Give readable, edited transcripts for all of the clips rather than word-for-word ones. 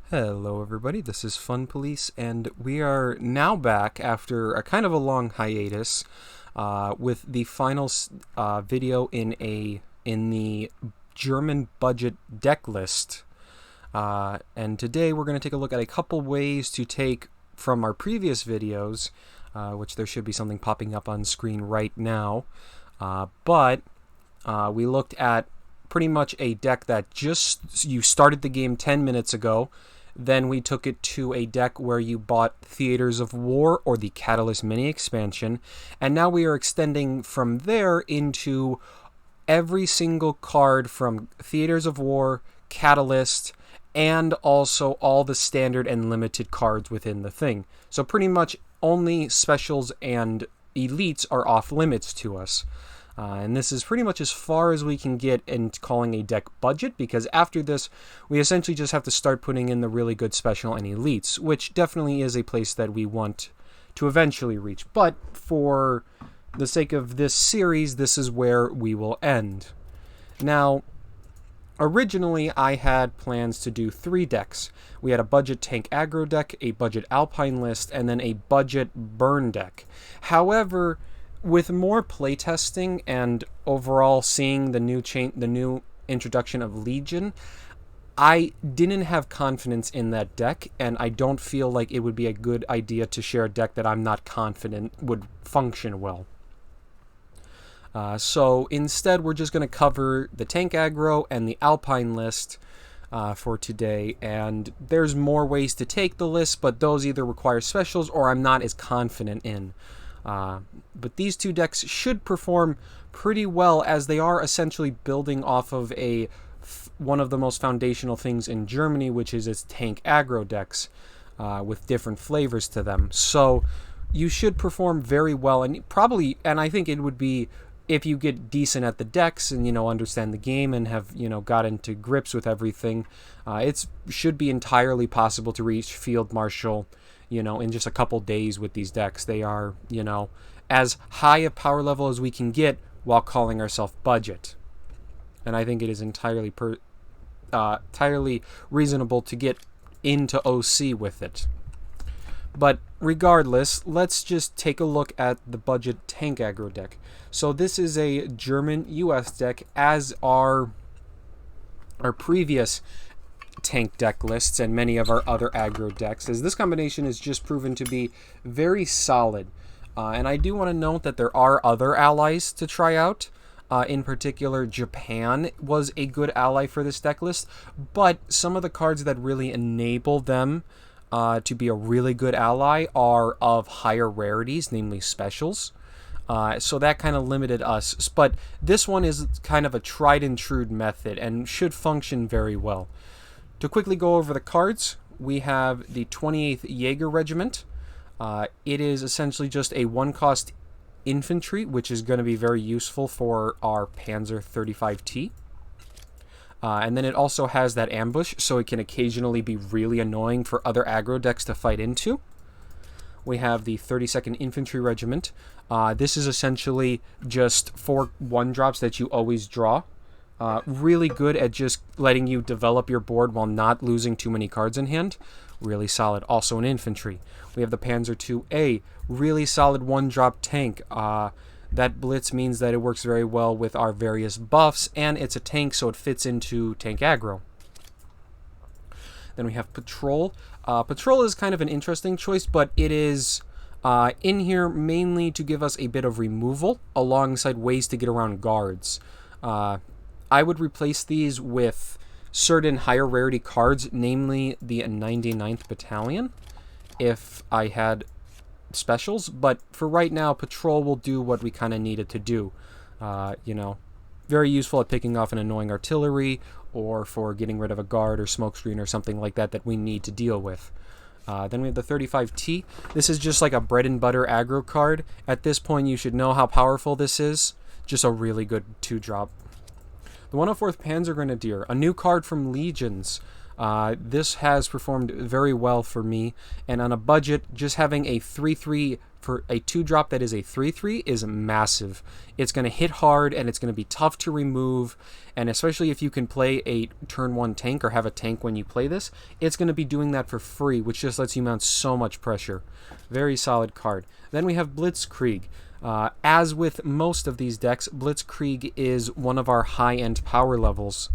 Hello everybody, this is Fun Police, and we are now back after a kind of a long hiatus with the final video in the German budget deck list. And today we're going to take a look at a couple ways to take from our previous videos, which there should be something popping up on screen right now. But we looked at pretty much a deck that just you started the game 10 minutes ago. Then we took it to a deck where you bought Theaters of War or the Catalyst mini expansion, and now we are extending from there into every single card from Theaters of War, Catalyst, and also all the standard and limited cards within the thing. So pretty much only specials and elites are off limits to us. And this is pretty much as far as we can get in calling a deck budget, because after this, we essentially just have to start putting in the really good special and elites, which definitely is a place that we want to eventually reach. But for the sake of this series, this is where we will end. Now, originally, I had plans to do 3 decks. We had a budget tank aggro deck, a budget Alpine list, and then a budget burn deck. However, with more playtesting and overall seeing the new introduction of Legion, I didn't have confidence in that deck, and I don't feel like it would be a good idea to share a deck that I'm not confident would function well. So instead, we're just going to cover the tank aggro and the Alpine list for today, and there's more ways to take the list, but those either require specials or I'm not as confident in. But these 2 decks should perform pretty well, as they are essentially building off of one of the most foundational things in Germany, which is its tank aggro decks with different flavors to them. So you should perform very well, and I think it would be, if you get decent at the decks and understand the game and have got into grips with everything, it should be entirely possible to reach Field Marshal in just a couple days with these decks. They are, as high a power level as we can get while calling ourselves budget. And I think it is entirely reasonable to get into OC with it. But regardless, let's just take a look at the budget tank aggro deck. So this is a German-US deck, as are our previous tank deck lists and many of our other aggro decks, as this combination is just proven to be very solid. And I do want to note that there are other allies to try out. In particular, Japan was a good ally for this deck list, but some of the cards that really enable them to be a really good ally are of higher rarities, namely specials. So that kind of limited us. But this one is kind of a tried and true method and should function very well. To quickly go over the cards, we have the 28th JÄGER Regiment. It is essentially just a 1-cost infantry, which is going to be very useful for our Panzer 35T. And then it also has that ambush, so it can occasionally be really annoying for other aggro decks to fight into. We have the 32nd Infantry Regiment. This is essentially just 4 1-drops that you always draw. Really good at just letting you develop your board while not losing too many cards in hand. Really solid. Also an infantry. We have the Panzer II-A. Really solid 1-drop tank. That blitz means that it works very well with our various buffs, and it's a tank, so it fits into tank aggro. Then we have Patrol. Patrol is kind of an interesting choice, but it is in here mainly to give us a bit of removal alongside ways to get around guards. I would replace these with certain higher rarity cards, namely the 99th Battalion, if I had specials. But for right now, Patrol will do what we kind of need it to do. Very useful at picking off an annoying artillery, or for getting rid of a guard or smokescreen or something like that that we need to deal with. Then we have the 35T. This is just like a bread and butter aggro card. At this point, you should know how powerful this is. Just a really good 2-drop. The 104th Panzergrenadier, a new card from Legions. This has performed very well for me, and on a budget, just having a 3/3 for a 2-drop that is a 3/3 is massive. It's going to hit hard, and it's going to be tough to remove, and especially if you can play a turn 1 tank or have a tank when you play this, it's going to be doing that for free, which just lets you mount so much pressure. Very solid card. Then we have Blitzkrieg. As with most of these decks, Blitzkrieg is one of our high-end power levels.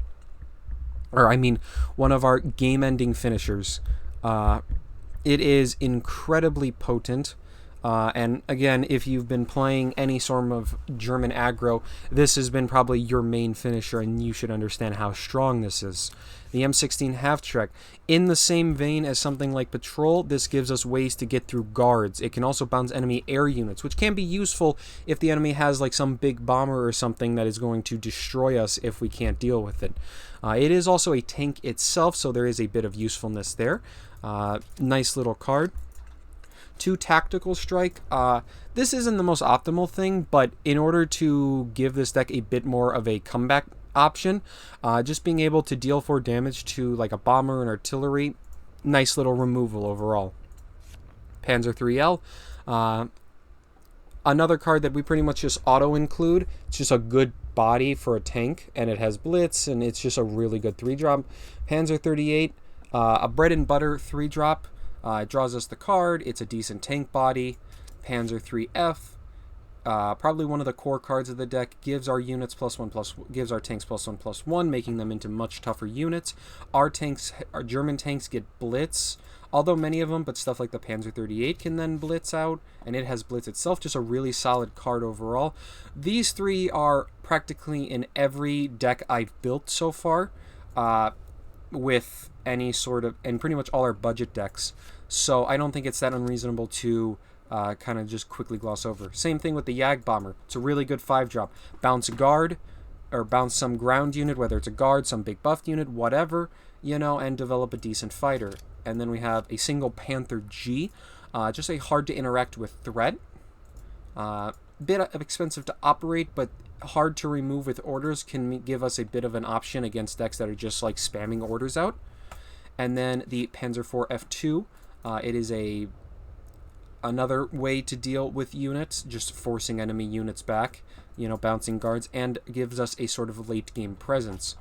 Or, I mean, one of our game-ending finishers. It is incredibly potent. And again, if you've been playing any sort of German aggro, this has been probably your main finisher, and you should understand how strong this is. The M16 HALF-TRACK. In the same vein as something like Patrol, this gives us ways to get through guards. It can also bounce enemy air units, which can be useful if the enemy has like some big bomber or something that is going to destroy us if we can't deal with it. It is also a tank itself, so there is a bit of usefulness there. Nice little card. 2 Tactical Strike. This isn't the most optimal thing, but in order to give this deck a bit more of a comeback option, just being able to deal 4 damage to like a bomber and artillery, nice little removal overall. PANZER III-L. Another card that we pretty much just auto-include. It's just a good body for a tank, and it has Blitz, and it's just a really good 3-drop. PANZER 38, a bread and butter 3-drop. It draws us the card. It's a decent tank body. PANZER III-F, probably one of the core cards of the deck, gives our units gives our tanks +1/+1, making them into much tougher units. Our German tanks get Blitz, although many of them, but stuff like the PANZER 38 can then Blitz out, and it has Blitz itself. Just a really solid card overall. These 3 are practically in every deck I've built so far, with any sort of, and pretty much all our budget decks. So I don't think it's that unreasonable to kind of just quickly gloss over. Same thing with the JAGDBOMBER. It's a really good 5-drop. Bounce a guard, or bounce some ground unit, whether it's a guard, some big buffed unit, whatever, you know, and develop a decent fighter. And then we have a single PANTHER G, just a hard to interact with threat. Bit expensive to operate, but hard to remove with orders, can give us a bit of an option against decks that are just like spamming orders out. And then the PANZER IV F2, it is another way to deal with units, just forcing enemy units back, you know, bouncing guards, and gives us a sort of late game presence.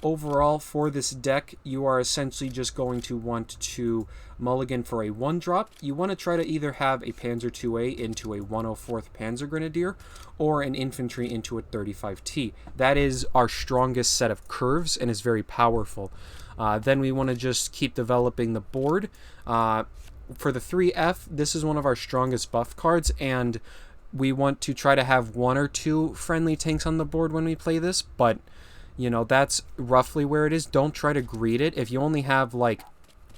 Overall, for this deck, you are essentially just going to want to mulligan for a 1-drop. You want to try to either have a PANZER II-A into a 104th Panzergrenadier, or an infantry into a 35T. That is our strongest set of curves and is very powerful. Then we want to just keep developing the board. For the 3F, this is one of our strongest buff cards, and we want to try to have 1 or 2 friendly tanks on the board when we play this, but you know, that's roughly where it is. Don't try to greed it. If you only have like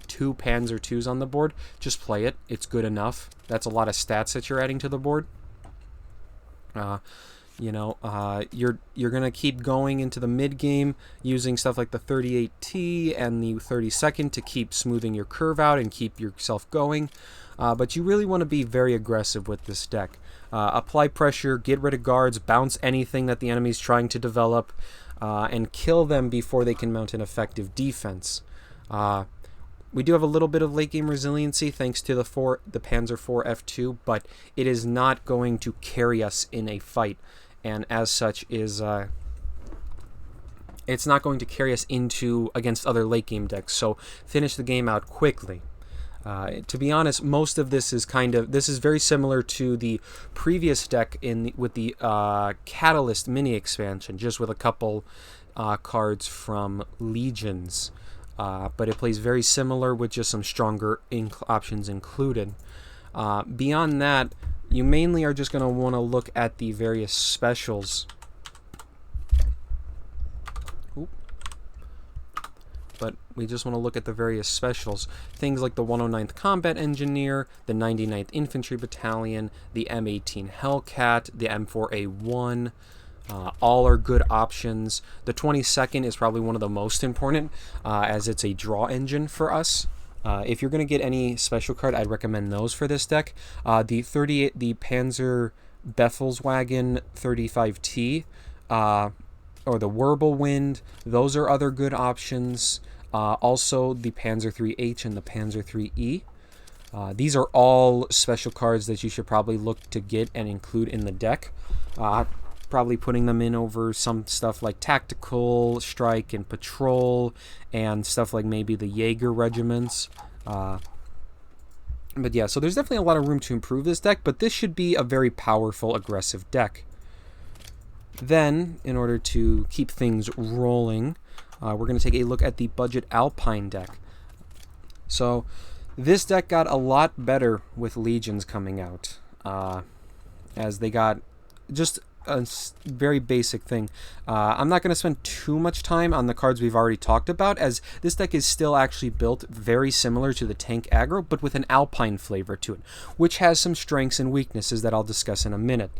2 Panzer IIs on the board, just play it. It's good enough. That's a lot of stats that you're adding to the board. You know, you're gonna keep going into the mid game using stuff like the 38T and the 32nd to keep smoothing your curve out and keep yourself going. But you really want to be very aggressive with this deck. Apply pressure, get rid of guards, bounce anything that the enemy's trying to develop, and kill them before they can mount an effective defense. We do have a little bit of late game resiliency thanks to the PANZER IV F2, but it is not going to carry us in a fight, and as such is it's not going to carry us into against other late game decks. So finish the game out quickly. To be honest, most of this is very similar to the previous deck with the Catalyst mini expansion, just with a couple cards from Legions. But it plays very similar with just some stronger options included. Beyond that, you mainly are just going to want to look at the various specials. But we just want to look at the various specials. Things like the 109th Combat Engineer, the 99th Infantry Battalion, the M18 Hellcat, the M4A1. All are good options. The 22nd is probably one of the most important, as it's a draw engine for us. If you're going to get any special card, I'd recommend those for this deck. The Panzer Befelswagen 35T, or the Wirbelwind, those are other good options. Also the Panzer III-H and the Panzer III-E. These are all special cards that you should probably look to get and include in the deck. Probably putting them in over some stuff like Tactical, Strike, and Patrol, and stuff like maybe the JÄGER regiments. But yeah, so there's definitely a lot of room to improve this deck, but this should be a very powerful, aggressive deck. Then, in order to keep things rolling, we're going to take a look at the budget Alpine deck. So, this deck got a lot better with Legions coming out, as they got just a very basic thing. I'm not going to spend too much time on the cards we've already talked about, as this deck is still actually built very similar to the tank aggro, but with an Alpine flavor to it, which has some strengths and weaknesses that I'll discuss in a minute.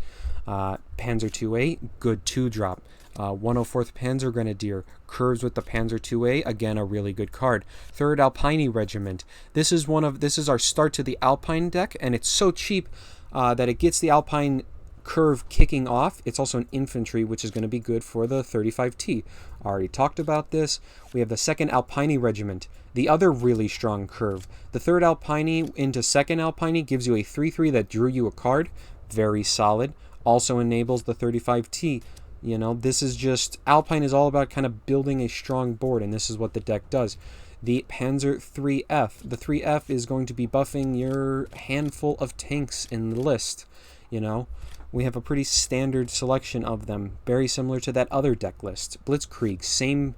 Panzer II-A, good 2-drop. 104th Panzergrenadier, curves with the Panzer II-A, again a really good card. 3rd Alpini Regiment. This is our start to the Alpine deck, and it's so cheap that it gets the Alpine curve kicking off. It's also an infantry, which is going to be good for the 35T. Already talked about this. We have the 2nd Alpini Regiment, the other really strong curve. The 3rd Alpini into 2nd Alpini gives you a 3/3 that drew you a card. Very solid. Also enables the 35T. You know, this is just, Alpine is all about kind of building a strong board, and this is what the deck does. The Panzer III-F. The 3F is going to be buffing your handful of tanks in the list. You know, we have a pretty standard selection of them, very similar to that other deck list. BLITZKRIEG, same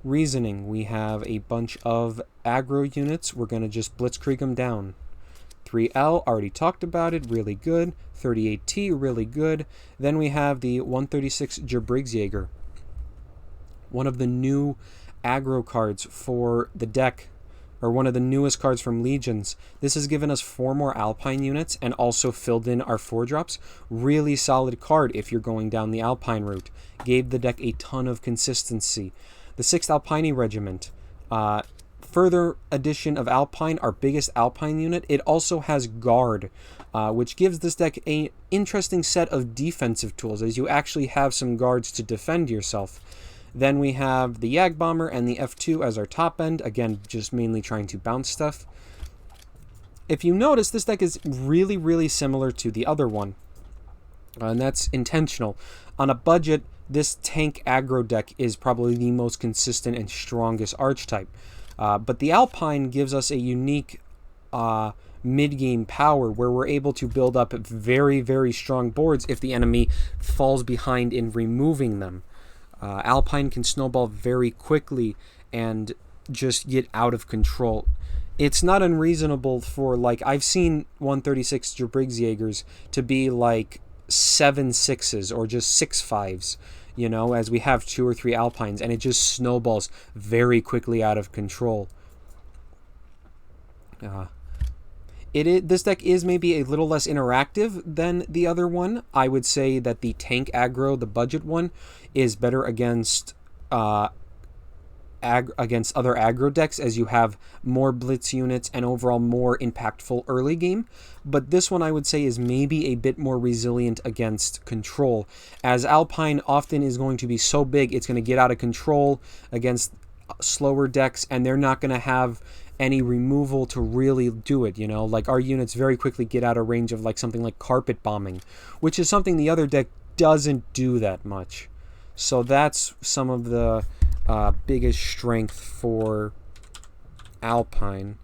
reasoning. We have a bunch of aggro units. We're going to just BLITZKRIEG them down. 3L, already talked about it, really good. 38T, really good. Then we have the 136 JÄGER, one of the new aggro cards for the deck, or one of the newest cards from Legions. This has given us 4 more Alpine units and also filled in our 4-drops. Really solid card if you're going down the Alpine route. Gave the deck a ton of consistency. The 6th Alpini Regiment. Further addition of Alpine, our biggest Alpine unit. It also has Guard, which gives this deck an interesting set of defensive tools, as you actually have some guards to defend yourself. Then we have the JAGDBOMBER and the F2 as our top end, again, just mainly trying to bounce stuff. If you notice, this deck is really, really similar to the other one, and that's intentional. On a budget, this tank aggro deck is probably the most consistent and strongest archetype. But the Alpine gives us a unique mid-game power where we're able to build up very, very strong boards if the enemy falls behind in removing them. Alpine can snowball very quickly and just get out of control. It's not unreasonable for, like, I've seen 136 JÄGERs to be like 7/6s or just 6/5s. You know, as we have 2 or 3 Alpines, and it just snowballs very quickly out of control. This deck is maybe a little less interactive than the other one. I would say that the tank aggro, the budget one, is better against against other aggro decks, as you have more blitz units and overall more impactful early game. But this one I would say is maybe a bit more resilient against control, as Alpine often is going to be so big it's going to get out of control against slower decks, and they're not going to have any removal to really do it. You know, like our units very quickly get out of range of like something like carpet bombing, which is something the other deck doesn't do that much. So that's some of the biggest strength for Alpine.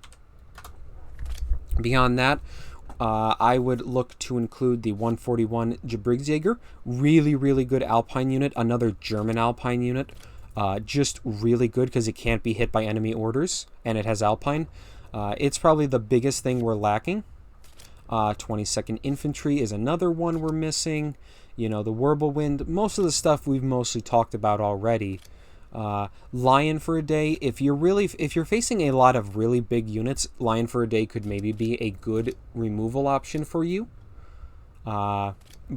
Beyond that, I would look to include the 141 JÄGER. Really, really good Alpine unit. Another German Alpine unit. Just really good because it can't be hit by enemy orders, and it has Alpine. It's probably the biggest thing we're lacking. 22nd Infantry is another one we're missing. You know, the Whirlwind. Most of the stuff we've mostly talked about already. Lion for a Day. If you're facing a lot of really big units, Lion for a Day could maybe be a good removal option for you. But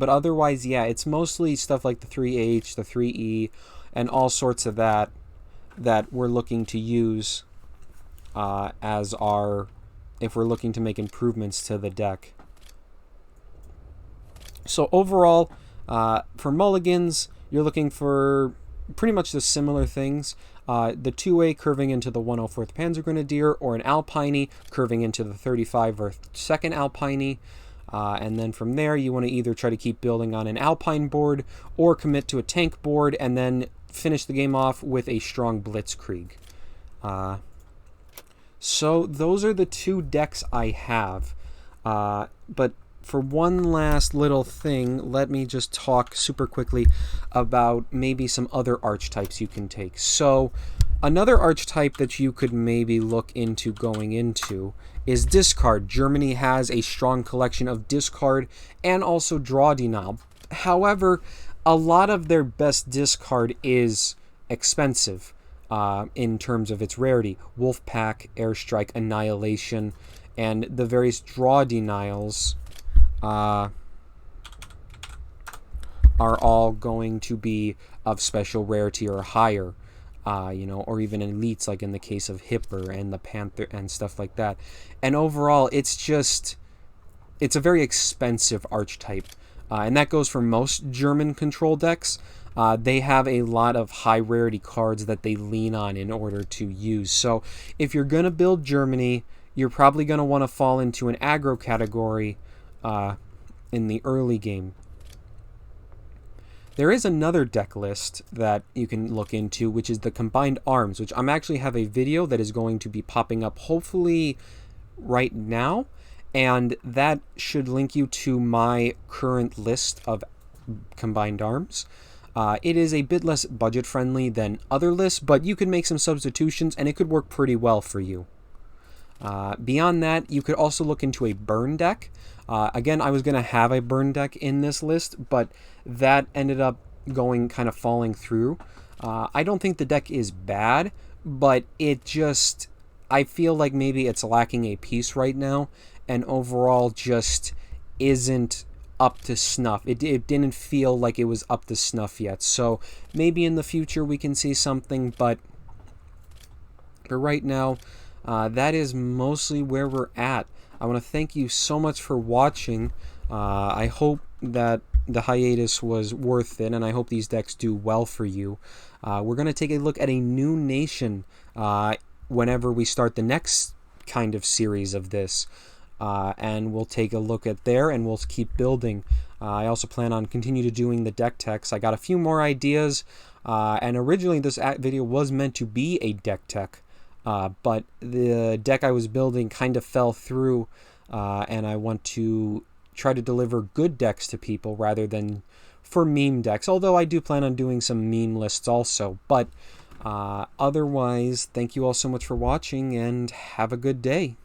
otherwise, yeah, it's mostly stuff like the 3H, the 3E, and all sorts of that we're looking to use as our, if we're looking to make improvements to the deck. So overall, for mulligans, you're looking for pretty much the similar things. The 2A curving into the 104th Panzergrenadier, or an Alpine curving into the 35 or 2nd Alpine. And then from there, you want to either try to keep building on an Alpine board or commit to a tank board and then finish the game off with a strong Blitzkrieg. So those are the 2 decks I have. But for one last little thing, let me just talk super quickly about maybe some other archetypes you can take. So another archetype that you could maybe look into going into is discard. Germany has a strong collection of discard and also draw denial. However, a lot of their best discard is expensive in terms of its rarity. Wolfpack, Airstrike, Annihilation, and the various draw denials are all going to be of special rarity or higher. Or even elites, like in the case of Hipper and the Panther and stuff like that. And overall, it's a very expensive archetype. And that goes for most German control decks. They have a lot of high rarity cards that they lean on in order to use. So if you're going to build Germany, you're probably going to want to fall into an aggro category in the early game. There is another deck list that you can look into, which is the Combined Arms, which I'm actually have a video that is going to be popping up hopefully right now, and that should link you to my current list of Combined Arms. It is a bit less budget friendly than other lists, but you can make some substitutions and it could work pretty well for you. Beyond that, you could also look into a burn deck. Again, I was going to have a burn deck in this list, but that ended up falling through. I don't think the deck is bad, but I feel like maybe it's lacking a piece right now, and overall just isn't up to snuff. It didn't feel like it was up to snuff yet, so maybe in the future we can see something, but for right now, that is mostly where we're at. I want to thank you so much for watching. I hope that the hiatus was worth it, and I hope these decks do well for you. We're going to take a look at a new nation whenever we start the next kind of series of this. And we'll take a look at there, and we'll keep building. I also plan on continue to doing the deck techs. I got a few more ideas, and originally this video was meant to be a deck tech. But the deck I was building kind of fell through, and I want to try to deliver good decks to people rather than for meme decks, although I do plan on doing some meme lists also. But otherwise, thank you all so much for watching, and have a good day.